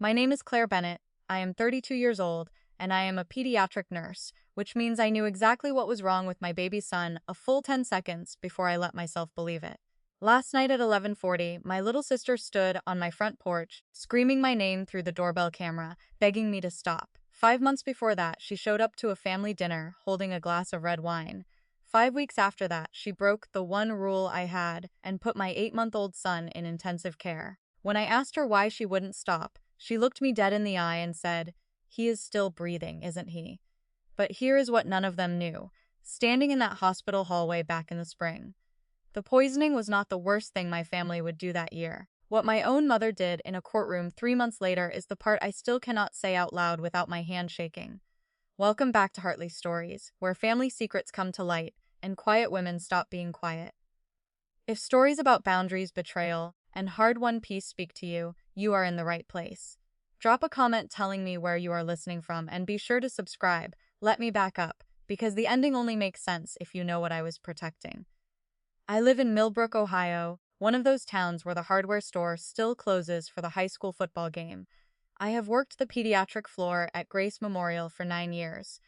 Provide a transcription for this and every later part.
My name is Claire Bennett. I am 32 years old, and I am a pediatric nurse, which means I knew exactly what was wrong with my baby son a full 10 seconds before I let myself believe it. Last night at 11:40, my little sister stood on my front porch, screaming my name through the doorbell camera, begging me to stop. 5 months before that, she showed up to a family dinner holding a glass of red wine. 5 weeks after that, she broke the one rule I had and put my 8-month-old son in intensive care. When I asked her why she wouldn't stop, she looked me dead in the eye and said, "He is still breathing, isn't he?" But here is what none of them knew. Standing in that hospital hallway back in the spring, the poisoning was not the worst thing my family would do that year. What my own mother did in a courtroom 3 months later is the part I still cannot say out loud without my hand shaking. Welcome back to Hearthly Stories, where family secrets come to light and quiet women stop being quiet. If stories about boundaries, betrayal, and hard-won peace speak to you, you are in the right place. Drop a comment telling me where you are listening from and be sure to subscribe. Let me back up, because the ending only makes sense if you know what I was protecting. I live in Millbrook, Ohio, one of those towns where the hardware store still closes for the high school football game. I have worked the pediatric floor at Grace Memorial for 9 years.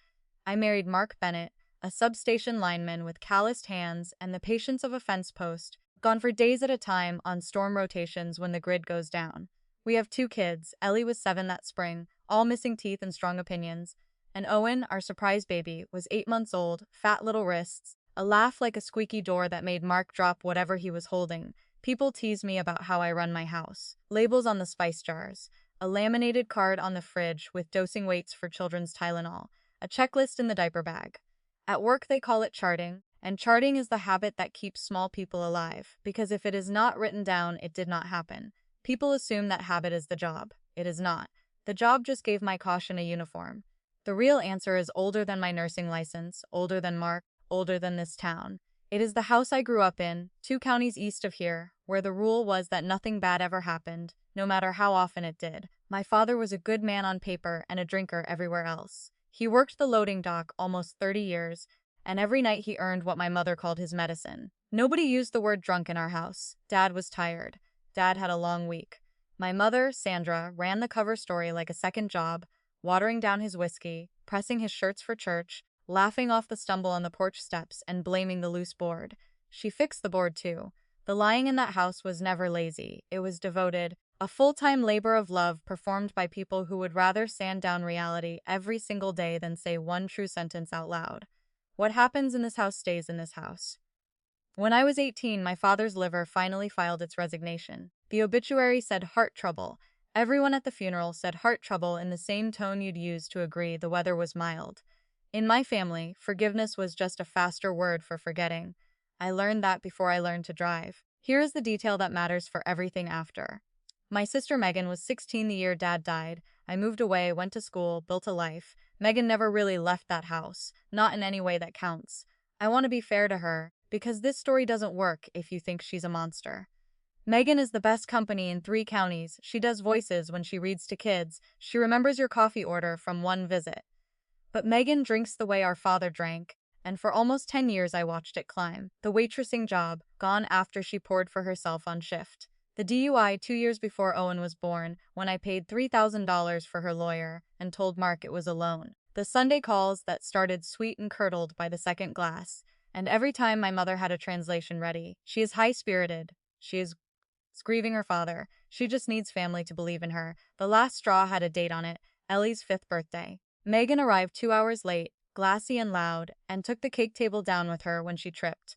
I married Mark Bennett, a substation lineman with calloused hands and the patience of a fence post, gone for days at a time on storm rotations when the grid goes down. We have 2 kids. Ellie was 7 that spring, all missing teeth and strong opinions. And Owen, our surprise baby, was 8 months old, fat little wrists, a laugh like a squeaky door that made Mark drop whatever he was holding. People tease me about how I run my house. Labels on the spice jars, a laminated card on the fridge with dosing weights for children's Tylenol, a checklist in the diaper bag. At work they call it charting, and charting is the habit that keeps small people alive, because if it is not written down, it did not happen. People assume that habit is the job. It is not. The job just gave my caution a uniform. The real answer is older than my nursing license, older than Mark, older than this town. It is the house I grew up in, 2 counties east of here, where the rule was that nothing bad ever happened, no matter how often it did. My father was a good man on paper and a drinker everywhere else. He worked the loading dock almost 30 years, and every night he earned what my mother called his medicine. Nobody used the word drunk in our house. Dad was tired. Dad had a long week. My mother, Sandra, ran the cover story like a second job, watering down his whiskey, pressing his shirts for church, laughing off the stumble on the porch steps, and blaming the loose board. She fixed the board too. The lying in that house was never lazy. It was devoted, a full-time labor of love performed by people who would rather sand down reality every single day than say one true sentence out loud. What happens in this house stays in this house. When I was 18, my father's liver finally filed its resignation. The obituary said heart trouble. Everyone at the funeral said heart trouble in the same tone you'd use to agree the weather was mild. In my family, forgiveness was just a faster word for forgetting. I learned that before I learned to drive. Here is the detail that matters for everything after. My sister Megan was 16 the year Dad died. I moved away, went to school, built a life. Megan never really left that house, not in any way that counts. I want to be fair to her, because this story doesn't work if you think she's a monster. Megan is the best company in 3 counties. She does voices when she reads to kids. She remembers your coffee order from one visit. But Megan drinks the way our father drank, and for almost 10 years I watched it climb. The waitressing job, gone after she poured for herself on shift. The DUI 2 years before Owen was born, when I paid $3,000 for her lawyer and told Mark it was a loan. The Sunday calls that started sweet and curdled by the second glass. And every time my mother had a translation ready. She is high-spirited. She is grieving her father. She just needs family to believe in her. The last straw had a date on it, Ellie's 5th birthday. Megan arrived 2 hours late, glassy and loud, and took the cake table down with her when she tripped.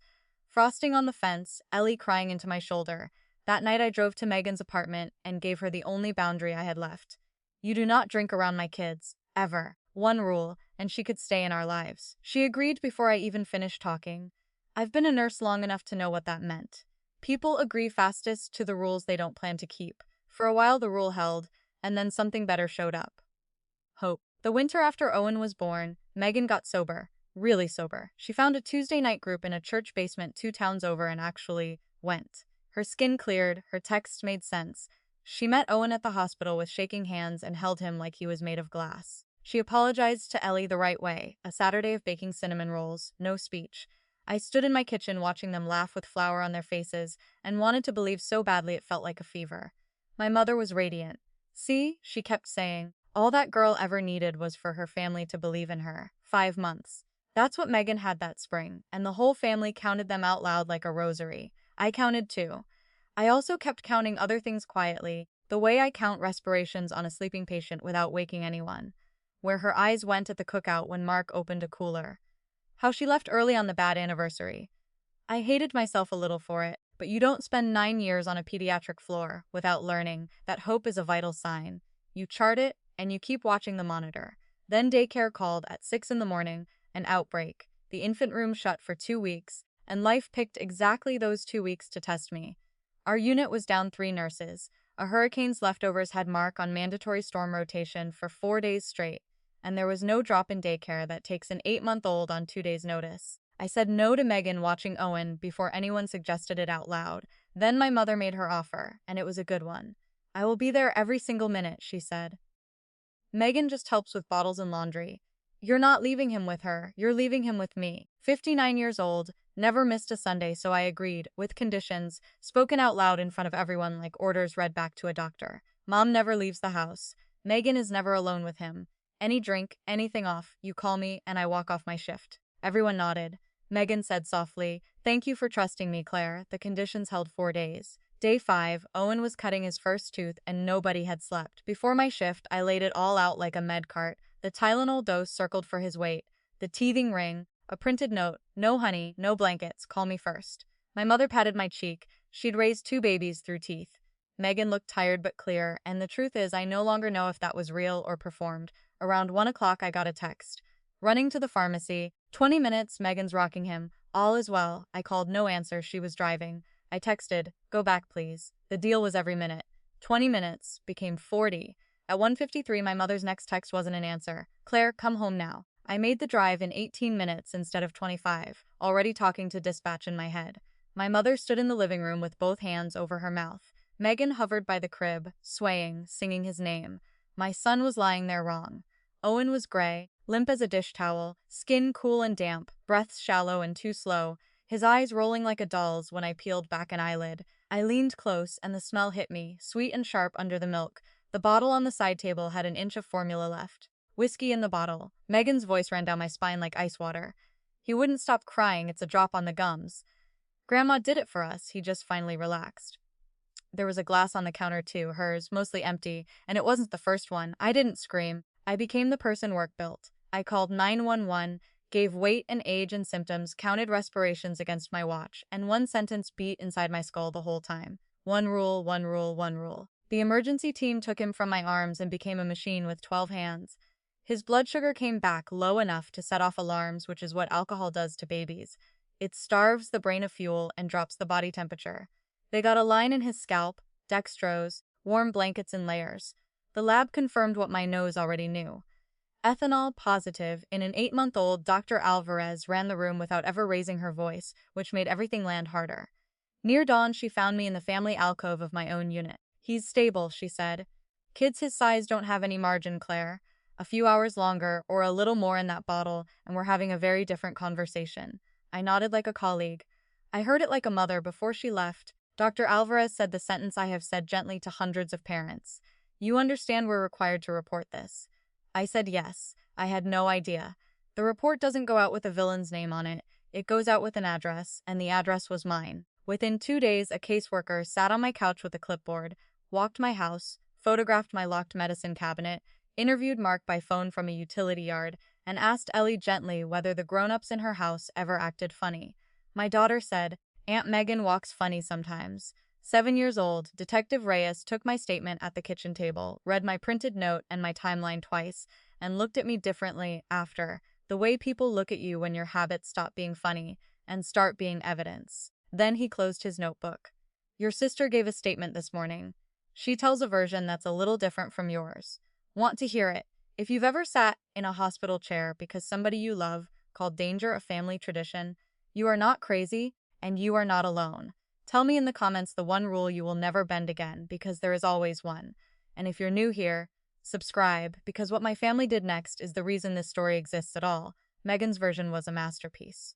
Frosting on the fence, Ellie crying into my shoulder. That night I drove to Megan's apartment and gave her the only boundary I had left. You do not drink around my kids, ever. One rule, and she could stay in our lives. She agreed before I even finished talking. I've been a nurse long enough to know what that meant. People agree fastest to the rules they don't plan to keep. For a while the rule held, and then something better showed up. Hope. The winter after Owen was born, Megan got sober. Really sober. She found a Tuesday night group in a church basement 2 towns over and actually went. Her skin cleared, her texts made sense. She met Owen at the hospital with shaking hands and held him like he was made of glass. She apologized to Ellie the right way, a Saturday of baking cinnamon rolls, no speech. I stood in my kitchen watching them laugh with flour on their faces and wanted to believe so badly it felt like a fever. My mother was radiant. See, she kept saying, all that girl ever needed was for her family to believe in her. 5 months. That's what Megan had that spring, and the whole family counted them out loud like a rosary. I counted too. I also kept counting other things quietly, the way I count respirations on a sleeping patient without waking anyone. Where her eyes went at the cookout when Mark opened a cooler. How she left early on the bad anniversary. I hated myself a little for it, but you don't spend 9 years on a pediatric floor without learning that hope is a vital sign. You chart it, and you keep watching the monitor. Then daycare called at 6 in the morning, an outbreak. The infant room shut for 2 weeks, and life picked exactly those 2 weeks to test me. Our unit was down 3 nurses. A hurricane's leftovers had Mark on mandatory storm rotation for 4 days straight, and there was no drop in daycare that takes an 8-month-old on 2 days' notice. I said no to Megan watching Owen before anyone suggested it out loud. Then my mother made her offer, and it was a good one. I will be there every single minute, she said. Megan just helps with bottles and laundry. You're not leaving him with her, you're leaving him with me. 59 years old, never missed a Sunday, so I agreed, with conditions, spoken out loud in front of everyone like orders read back to a doctor. Mom never leaves the house. Megan is never alone with him. Any drink, anything off, you call me and I walk off my shift. Everyone nodded. Megan said softly, thank you for trusting me, Claire. The conditions held 4 days. Day 5, Owen was cutting his first tooth and nobody had slept. Before my shift, I laid it all out like a med cart. The Tylenol dose circled for his weight, the teething ring, a printed note, no honey, no blankets, call me first. My mother patted my cheek. She'd raised 2 babies through teeth. Megan looked tired but clear, and the truth is I no longer know if that was real or performed. Around 1 o'clock, I got a text. Running to the pharmacy. 20 minutes, Megan's rocking him. All is well. I called, no answer, she was driving. I texted, go back please. The deal was every minute. 20 minutes became 40. At 1:53, my mother's next text wasn't an answer. Claire, come home now. I made the drive in 18 minutes instead of 25, already talking to dispatch in my head. My mother stood in the living room with both hands over her mouth. Megan hovered by the crib, swaying, singing his name. My son was lying there wrong. Owen was gray, limp as a dish towel, skin cool and damp, breaths shallow and too slow, his eyes rolling like a doll's when I peeled back an eyelid. I leaned close and the smell hit me, sweet and sharp under the milk. The bottle on the side table had an inch of formula left. Whiskey in the bottle. Megan's voice ran down my spine like ice water. He wouldn't stop crying, it's a drop on the gums. Grandma did it for us, he just finally relaxed. There was a glass on the counter too, hers, mostly empty, and it wasn't the first one. I didn't scream. I became the person work built. I called 911, gave weight and age and symptoms, counted respirations against my watch, and one sentence beat inside my skull the whole time. One rule, one rule, one rule. The emergency team took him from my arms and became a machine with 12 hands. His blood sugar came back low enough to set off alarms, which is what alcohol does to babies. It starves the brain of fuel and drops the body temperature. They got a line in his scalp, dextrose, warm blankets in layers. The lab confirmed what my nose already knew. Ethanol positive in an 8-month-old. Dr. Alvarez ran the room without ever raising her voice, which made everything land harder. Near dawn, she found me in the family alcove of my own unit. He's stable, she said. Kids his size don't have any margin, Claire. A few hours longer, or a little more in that bottle, and we're having a very different conversation. I nodded like a colleague. I heard it like a mother before she left. Dr. Alvarez said the sentence I have said gently to hundreds of parents. You understand we're required to report this. I said yes. I had no idea. The report doesn't go out with a villain's name on it. It goes out with an address, and the address was mine. Within 2 days, a caseworker sat on my couch with a clipboard, walked my house, photographed my locked medicine cabinet, interviewed Mark by phone from a utility yard, and asked Ellie gently whether the grown-ups in her house ever acted funny. My daughter said, Aunt Megan walks funny sometimes. 7 years old, Detective Reyes took my statement at the kitchen table, read my printed note and my timeline twice, and looked at me differently after, the way people look at you when your habits stop being funny and start being evidence. Then he closed his notebook. Your sister gave a statement this morning. She tells a version that's a little different from yours. Want to hear it? If you've ever sat in a hospital chair because somebody you love called danger a family tradition, you are not crazy and you are not alone. Tell me in the comments the one rule you will never bend again, because there is always one. And if you're new here, subscribe, because what my family did next is the reason this story exists at all. Megan's version was a masterpiece.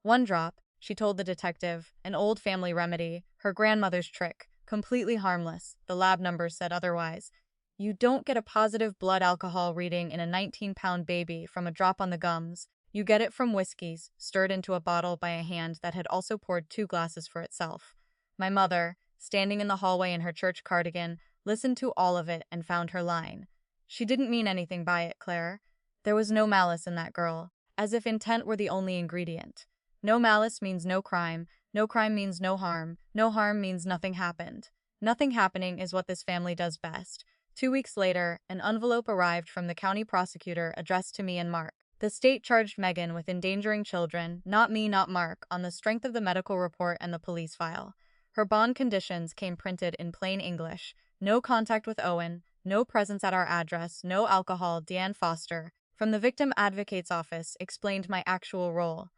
One drop, she told the detective, an old family remedy, her grandmother's trick, completely harmless. The lab numbers said otherwise. You don't get a positive blood alcohol reading in a 19-pound baby from a drop on the gums. You get it from whiskeys, stirred into a bottle by a hand that had also poured 2 glasses for itself. My mother, standing in the hallway in her church cardigan, listened to all of it and found her line. She didn't mean anything by it, Claire. There was no malice in that girl, as if intent were the only ingredient. No malice means no crime means no harm means nothing happened. Nothing happening is what this family does best. 2 weeks later, an envelope arrived from the county prosecutor addressed to me and Mark. The state charged Megan with endangering children, not me, not Mark, on the strength of the medical report and the police file. Her bond conditions came printed in plain English: no contact with Owen, no presence at our address, no alcohol. Deanne Foster, from the Victim Advocate's Office, explained my actual role.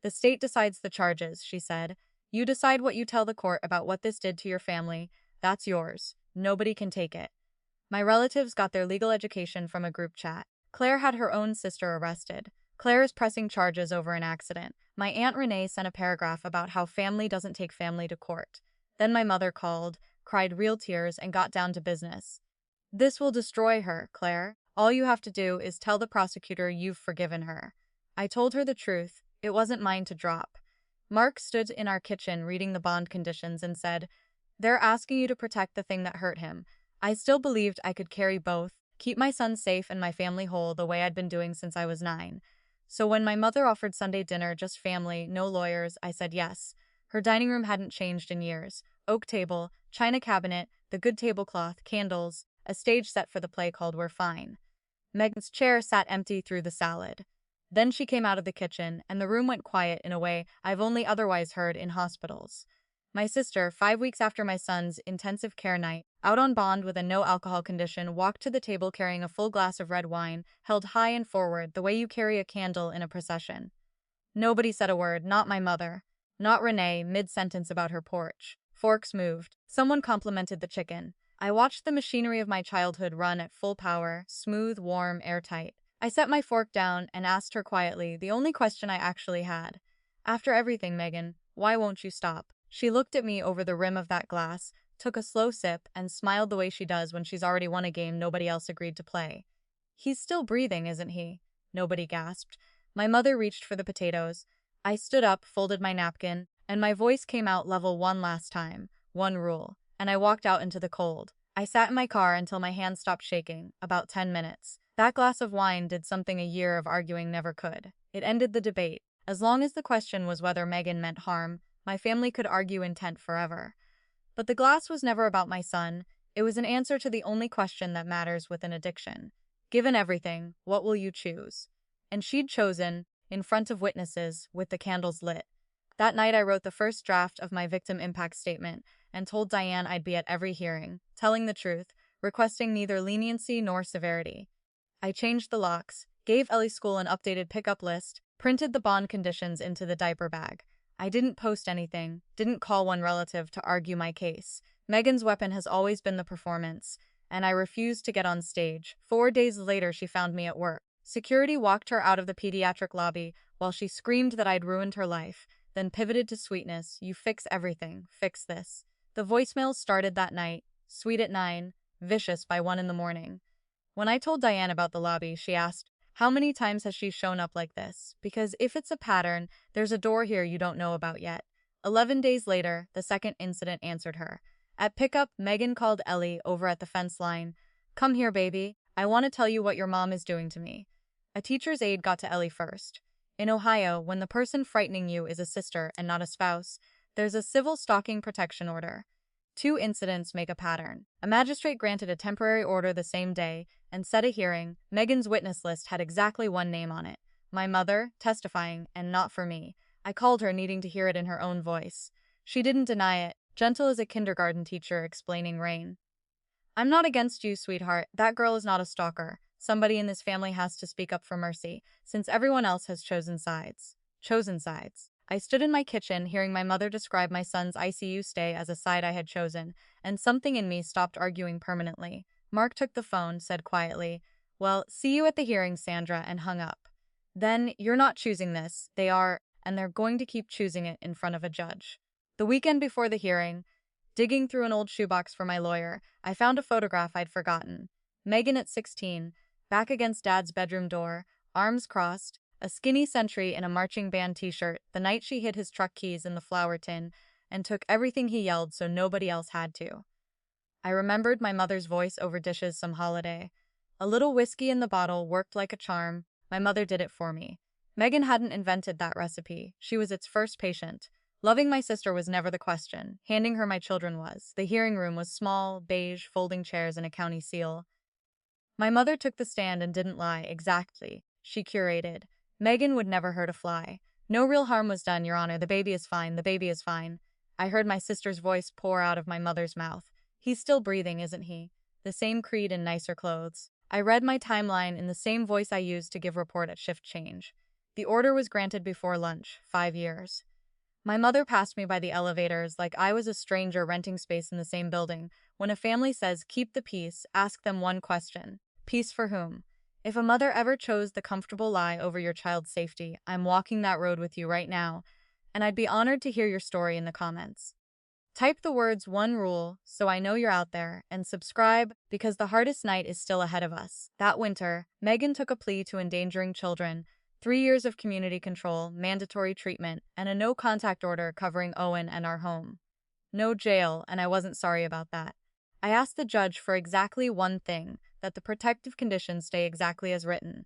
The state decides the charges, she said. You decide what you tell the court about what this did to your family. That's yours. Nobody can take it. My relatives got their legal education from a group chat. Claire had her own sister arrested. Claire is pressing charges over an accident. My Aunt Renee sent a paragraph about how family doesn't take family to court. Then my mother called, cried real tears, and got down to business. This will destroy her, Claire. All you have to do is tell the prosecutor you've forgiven her. I told her the truth. It wasn't mine to drop. Mark stood in our kitchen reading the bond conditions and said, "They're asking you to protect the thing that hurt him." I still believed I could carry both, keep my son safe and my family whole the way I'd been doing since I was 9. So when my mother offered Sunday dinner, just family, no lawyers, I said yes. Her dining room hadn't changed in years. Oak table, china cabinet, the good tablecloth, candles, a stage set for the play called We're Fine. Megan's chair sat empty through the salad. Then she came out of the kitchen, and the room went quiet in a way I've only otherwise heard in hospitals. My sister, 5 weeks after my son's intensive care night, out on bond with a no-alcohol condition, walked to the table carrying a full glass of red wine, held high and forward, the way you carry a candle in a procession. Nobody said a word, not my mother. Not Renee, mid-sentence about her porch. Forks moved. Someone complimented the chicken. I watched the machinery of my childhood run at full power, smooth, warm, airtight. I set my fork down and asked her quietly the only question I actually had. After everything, Megan, why won't you stop? She looked at me over the rim of that glass, took a slow sip, and smiled the way she does when she's already won a game nobody else agreed to play. He's still breathing, isn't he? Nobody gasped. My mother reached for the potatoes. I stood up, folded my napkin, and my voice came out level one last time. One rule. And I walked out into the cold. I sat in my car until my hands stopped shaking, about 10 minutes. That glass of wine did something a year of arguing never could. It ended the debate. As long as the question was whether Megan meant harm, my family could argue intent forever. But the glass was never about my son. It was an answer to the only question that matters with an addiction. Given everything, what will you choose? And she'd chosen, in front of witnesses, with the candles lit. That night I wrote the first draft of my victim impact statement and told Diane I'd be at every hearing, telling the truth, requesting neither leniency nor severity. I changed the locks, gave Ellie's school an updated pickup list, printed the bond conditions into the diaper bag. I didn't post anything, didn't call one relative to argue my case. Megan's weapon has always been the performance, and I refused to get on stage. 4 days later, she found me at work. Security walked her out of the pediatric lobby while she screamed that I'd ruined her life, then pivoted to sweetness. You fix everything. Fix this. The voicemails started that night, sweet at 9, vicious by 1 in the morning. When I told Diane about the lobby, she asked, how many times has she shown up like this? Because if it's a pattern, there's a door here you don't know about yet. 11 days later, the second incident answered her. At pickup, Megan called Ellie over at the fence line. Come here, baby. I want to tell you what your mom is doing to me. A teacher's aide got to Ellie first. In Ohio, when the person frightening you is a sister and not a spouse, there's a civil stalking protection order. 2 incidents make a pattern. A magistrate granted a temporary order the same day and set a hearing. Megan's witness list had exactly 1 name on it. My mother, testifying, and not for me. I called her, needing to hear it in her own voice. She didn't deny it, gentle as a kindergarten teacher explaining rain. I'm not against you, sweetheart. That girl is not a stalker. Somebody in this family has to speak up for mercy, since everyone else has chosen sides. Chosen sides. I stood in my kitchen, hearing my mother describe my son's ICU stay as a side I had chosen, and something in me stopped arguing permanently. Mark took the phone, said quietly, well, see you at the hearing, Sandra, and hung up. Then, you're not choosing this. They are, and they're going to keep choosing it in front of a judge. The weekend before the hearing, digging through an old shoebox for my lawyer, I found a photograph I'd forgotten. Megan at 16, back against Dad's bedroom door, arms crossed, a skinny sentry in a marching band t-shirt, the night she hid his truck keys in the flour tin and took everything he yelled so nobody else had to. I remembered my mother's voice over dishes some holiday. A little whiskey in the bottle worked like a charm. My mother did it for me. Megan hadn't invented that recipe. She was its first patient. Loving my sister was never the question. Handing her my children was. The hearing room was small, beige, folding chairs and a county seal. My mother took the stand and didn't lie, exactly. She curated. Megan would never hurt a fly. No real harm was done, Your Honor. The baby is fine. The baby is fine. I heard my sister's voice pour out of my mother's mouth. He's still breathing, isn't he? The same creed in nicer clothes. I read my timeline in the same voice I used to give report at shift change. The order was granted before lunch, 5 years. My mother passed me by the elevators like I was a stranger renting space in the same building. When a family says, keep the peace, ask them one question. Peace for whom? If a mother ever chose the comfortable lie over your child's safety, I'm walking that road with you right now, and I'd be honored to hear your story in the comments. Type the words one rule so I know you're out there, and subscribe because the hardest night is still ahead of us. That winter, Megan took a plea to endangering children, 3 years of community control, mandatory treatment, and a no-contact order covering Owen and our home. No jail, and I wasn't sorry about that. I asked the judge for exactly one thing, that the protective conditions stay exactly as written.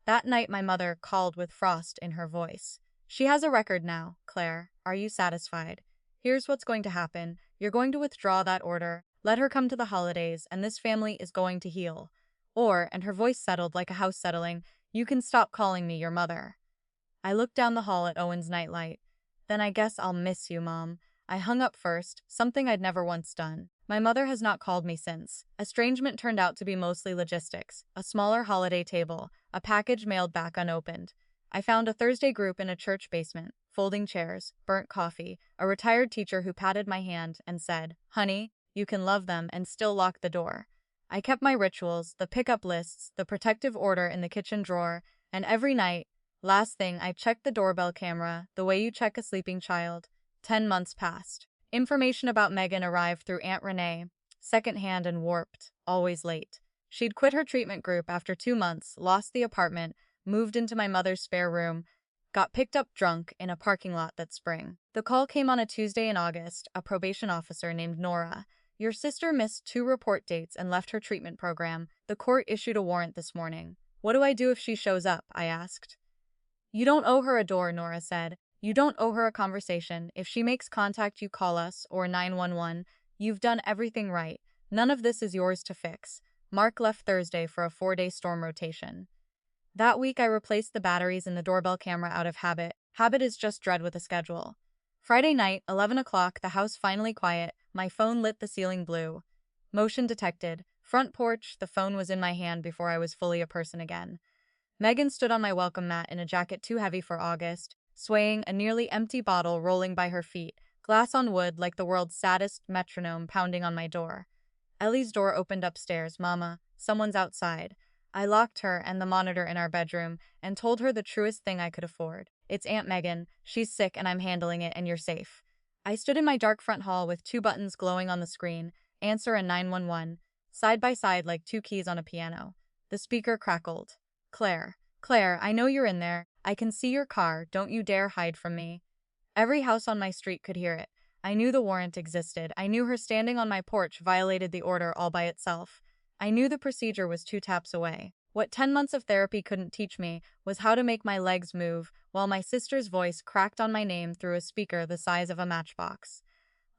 That night my mother called with frost in her voice. She has a record now, Claire. Are you satisfied? Here's what's going to happen. You're going to withdraw that order, let her come to the holidays, and this family is going to heal. Or, and her voice settled like a house settling, you can stop calling me your mother. I looked down the hall at Owen's nightlight. Then I guess I'll miss you, Mom. I hung up first, something I'd never once done. My mother has not called me since. Estrangement turned out to be mostly logistics, a smaller holiday table, a package mailed back unopened. I found a Thursday group in a church basement, folding chairs, burnt coffee, a retired teacher who patted my hand and said, honey, you can love them and still lock the door. I kept my rituals, the pickup lists, the protective order in the kitchen drawer, and every night, last thing, I checked the doorbell camera, the way you check a sleeping child. 10 months passed. Information about Megan arrived through Aunt Renee, secondhand and warped, always late. She'd quit her treatment group after 2 months, lost the apartment, moved into my mother's spare room, got picked up drunk in a parking lot that spring. The call came on a Tuesday in August, a probation officer named Nora. Your sister missed 2 report dates and left her treatment program. The court issued a warrant this morning. What do I do if she shows up? I asked. You don't owe her a door, Nora said. You don't owe her a conversation. If she makes contact, you call us, or 911. You've done everything right. None of this is yours to fix. Mark left Thursday for a 4-day storm rotation. That week, I replaced the batteries in the doorbell camera out of habit. Habit is just dread with a schedule. Friday night, 11 o'clock, the house finally quiet. My phone lit the ceiling blue. Motion detected. Front porch, the phone was in my hand before I was fully a person again. Megan stood on my welcome mat in a jacket too heavy for August, swaying, a nearly empty bottle rolling by her feet, glass on wood like the world's saddest metronome pounding on my door. Ellie's door opened upstairs. Mama, someone's outside. I locked her and the monitor in our bedroom and told her the truest thing I could afford. It's Aunt Megan. She's sick and I'm handling it and you're safe. I stood in my dark front hall with 2 buttons glowing on the screen, answer and 911, side by side like 2 keys on a piano. The speaker crackled. Claire, I know you're in there. I can see your car. Don't you dare hide from me. Every house on my street could hear it. I knew the warrant existed. I knew her standing on my porch violated the order all by itself. I knew the procedure was 2 taps away. What 10 months of therapy couldn't teach me was how to make my legs move while my sister's voice cracked on my name through a speaker the size of a matchbox.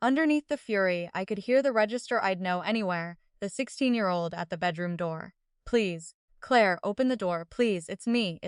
Underneath the fury, I could hear the register I'd know anywhere, the 16-year-old at the bedroom door. Please, Claire, open the door, please, it's me.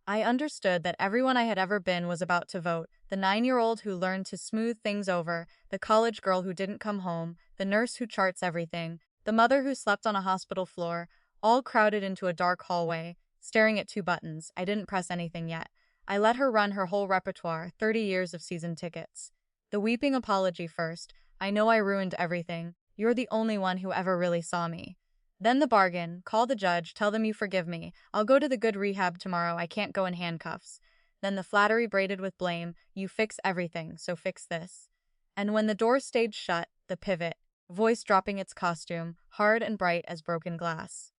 I understood that everyone I had ever been was about to vote, the 9-year-old who learned to smooth things over, the college girl who didn't come home, the nurse who charts everything, the mother who slept on a hospital floor, all crowded into a dark hallway, staring at 2 buttons. I didn't press anything yet. I let her run her whole repertoire, 30 years of season tickets. The weeping apology first. I know I ruined everything. You're the only one who ever really saw me. Then the bargain. Call the judge, tell them you forgive me. I'll go to the good rehab tomorrow. I can't go in handcuffs. Then the flattery braided with blame. You fix everything, so fix this. And when the door stayed shut, the pivot. voice dropping its costume, hard and bright as broken glass.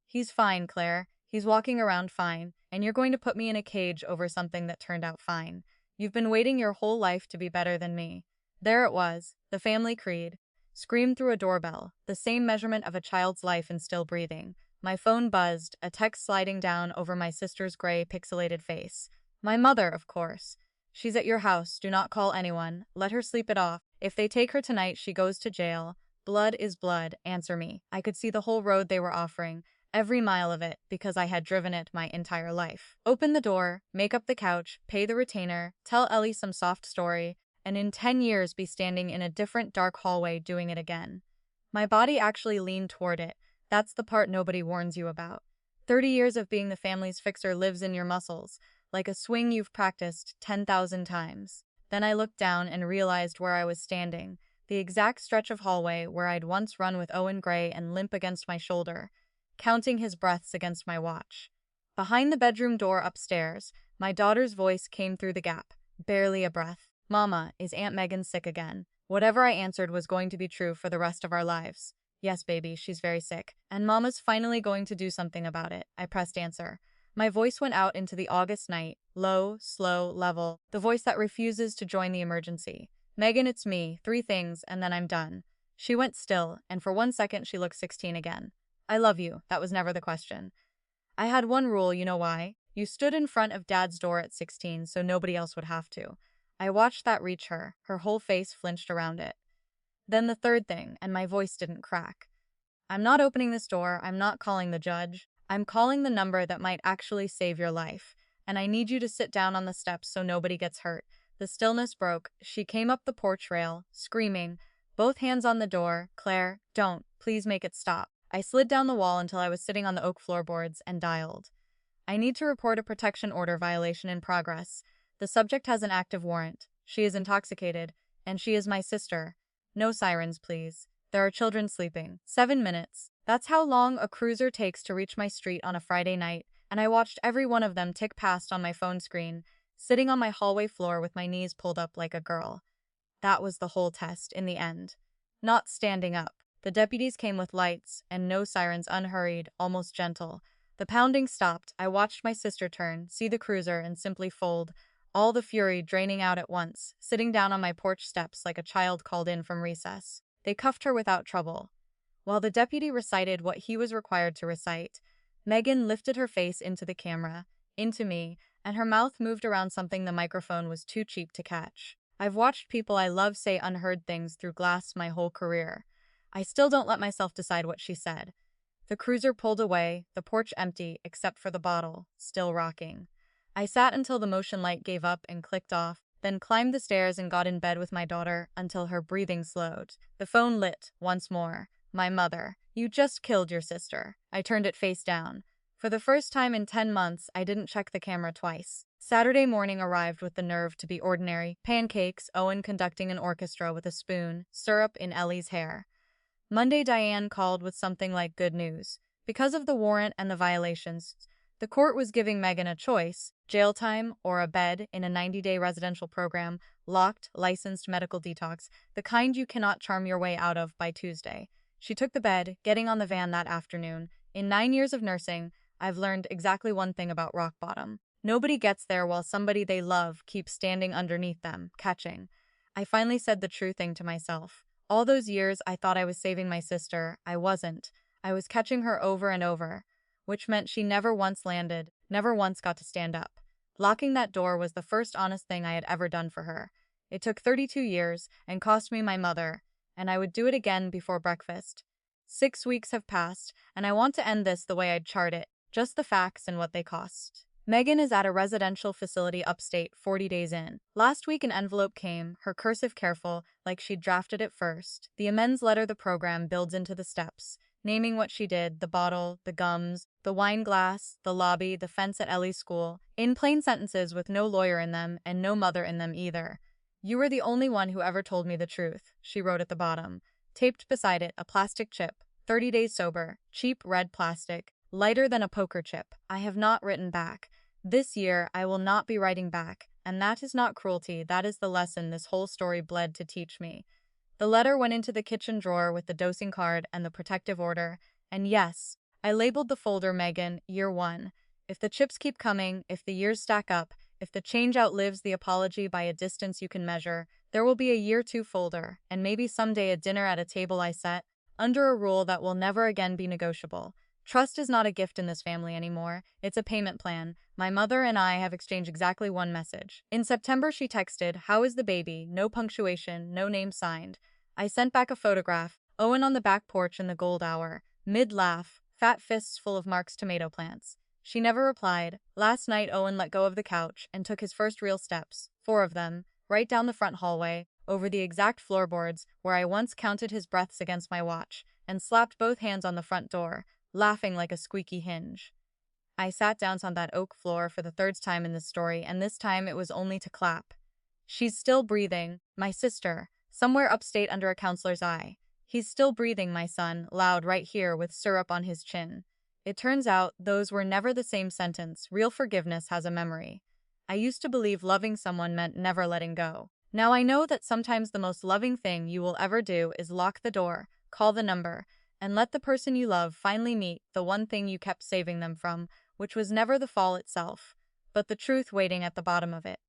He's fine, Claire. He's walking around fine, and you're going to put me in a cage over something that turned out fine. You've been waiting your whole life to be better than me. There it was, the family creed. Screamed through a doorbell, the same measurement of a child's life and still breathing. My phone buzzed, a text sliding down over my sister's gray, pixelated face. My mother, of course. She's at your house, do not call anyone. Let her sleep it off. If they take her tonight, she goes to jail. Blood is blood, answer me. I could see the whole road they were offering, every mile of it, because I had driven it my entire life. Open the door, make up the couch, pay the retainer, tell Ellie some soft story, and in 10 years be standing in a different dark hallway doing it again. My body actually leaned toward it. That's the part nobody warns you about. 30 years of being the family's fixer lives in your muscles, like a swing you've practiced 10,000 times. Then I looked down and realized where I was standing, the exact stretch of hallway where I'd once run with Owen Gray and limp against my shoulder, counting his breaths against my watch. Behind the bedroom door upstairs, my daughter's voice came through the gap, barely a breath. Mama, is Aunt Megan sick again? Whatever I answered was going to be true for the rest of our lives. Yes, baby, she's very sick. And Mama's finally going to do something about it. I pressed answer. My voice went out into the August night, low, slow, level, the voice that refuses to join the emergency. Megan, it's me, 3 things, and then I'm done. She went still, and for 1 second she looked 16 again. I love you, that was never the question. I had one rule, you know why? You stood in front of Dad's door at 16, so nobody else would have to. I watched that reach her whole face flinched around it. Then the third thing, and my voice didn't crack. I'm not opening this door, I'm not calling the judge. I'm calling the number that might actually save your life, and I need you to sit down on the steps so nobody gets hurt. The stillness broke. She came up the porch rail, screaming, both hands on the door. Claire, don't. Please make it stop. I slid down the wall until I was sitting on the oak floorboards and dialed. I need to report a protection order violation in progress. The subject has an active warrant. She is intoxicated, and she is my sister. No sirens, please. There are children sleeping. 7 minutes. That's how long a cruiser takes to reach my street on a Friday night, and I watched every one of them tick past on my phone screen, sitting on my hallway floor with my knees pulled up like a girl. That was the whole test in the end. Not standing up. The deputies came with lights, and no sirens, unhurried, almost gentle. The pounding stopped. I watched my sister turn, see the cruiser, and simply fold, all the fury draining out at once, sitting down on my porch steps like a child called in from recess. They cuffed her without trouble. While the deputy recited what he was required to recite, Megan lifted her face into the camera, into me, and her mouth moved around something the microphone was too cheap to catch. I've watched people I love say unheard things through glass my whole career. I still don't let myself decide what she said. The cruiser pulled away, the porch empty except for the bottle, still rocking. I sat until the motion light gave up and clicked off, then climbed the stairs and got in bed with my daughter until her breathing slowed. The phone lit, once more. My mother. You just killed your sister. I turned it face down. For the first time in 10 months, I didn't check the camera twice. Saturday morning arrived with the nerve to be ordinary. Pancakes, Owen conducting an orchestra with a spoon, syrup in Ellie's hair. Monday, Diane called with something like good news. Because of the warrant and the violations, the court was giving Megan a choice, jail time or a bed in a 90-day residential program, locked, licensed medical detox, the kind you cannot charm your way out of by Tuesday. She took the bed, getting on the van that afternoon. In 9 years of nursing, I've learned exactly one thing about rock bottom. Nobody gets there while somebody they love keeps standing underneath them, catching. I finally said the true thing to myself. All those years I thought I was saving my sister. I wasn't. I was catching her over and over, which meant she never once landed, never once got to stand up. Locking that door was the first honest thing I had ever done for her. It took 32 years and cost me my mother, and I would do it again before breakfast. 6 weeks have passed, and I want to end this the way I'd chart it, just the facts and what they cost. Megan is at a residential facility upstate 40 days in. Last week an envelope came, her cursive careful, like she'd drafted it first. The amends letter the program builds into the steps, naming what she did, the bottle, the gums, the wine glass, the lobby, the fence at Ellie's school, in plain sentences with no lawyer in them and no mother in them either. You were the only one who ever told me the truth, she wrote at the bottom. Taped beside it, a plastic chip, 30 days sober, cheap red plastic, lighter than a poker chip. I have not written back. This year, I will not be writing back, and that is not cruelty, that is the lesson this whole story bled to teach me. The letter went into the kitchen drawer with the dosing card and the protective order. And yes, I labeled the folder Megan, Year 1. If the chips keep coming, if the years stack up, if the change outlives the apology by a distance you can measure, there will be a Year 2 folder, and maybe someday a dinner at a table I set, under a rule that will never again be negotiable. Trust is not a gift in this family anymore, it's a payment plan. My mother and I have exchanged exactly one message. In September, she texted, "How is the baby?" No punctuation, no name signed. I sent back a photograph, Owen on the back porch in the gold hour, mid-laugh, fat fists full of Mark's tomato plants. She never replied. Last night, Owen let go of the couch and took his first real steps, 4 of them, right down the front hallway, over the exact floorboards where I once counted his breaths against my watch, and slapped both hands on the front door, laughing like a squeaky hinge. I sat down on that oak floor for the third time in this story, and this time it was only to clap. She's still breathing, my sister, somewhere upstate under a counselor's eye. He's still breathing, my son, loud right here with syrup on his chin. It turns out those were never the same sentence. Real forgiveness has a memory. I used to believe loving someone meant never letting go. Now I know that sometimes the most loving thing you will ever do is lock the door, call the number, and let the person you love finally meet the one thing you kept saving them from, which was never the fall itself, but the truth waiting at the bottom of it.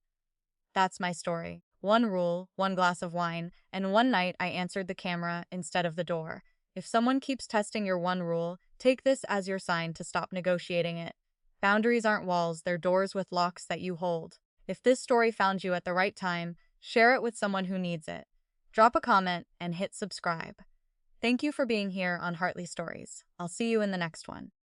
That's my story. One rule, one glass of wine, and one night I answered the camera instead of the door. If someone keeps testing your one rule, take this as your sign to stop negotiating it. Boundaries aren't walls, they're doors with locks that you hold. If this story found you at the right time, share it with someone who needs it. Drop a comment and hit subscribe. Thank you for being here on Hearthly Stories. I'll see you in the next one.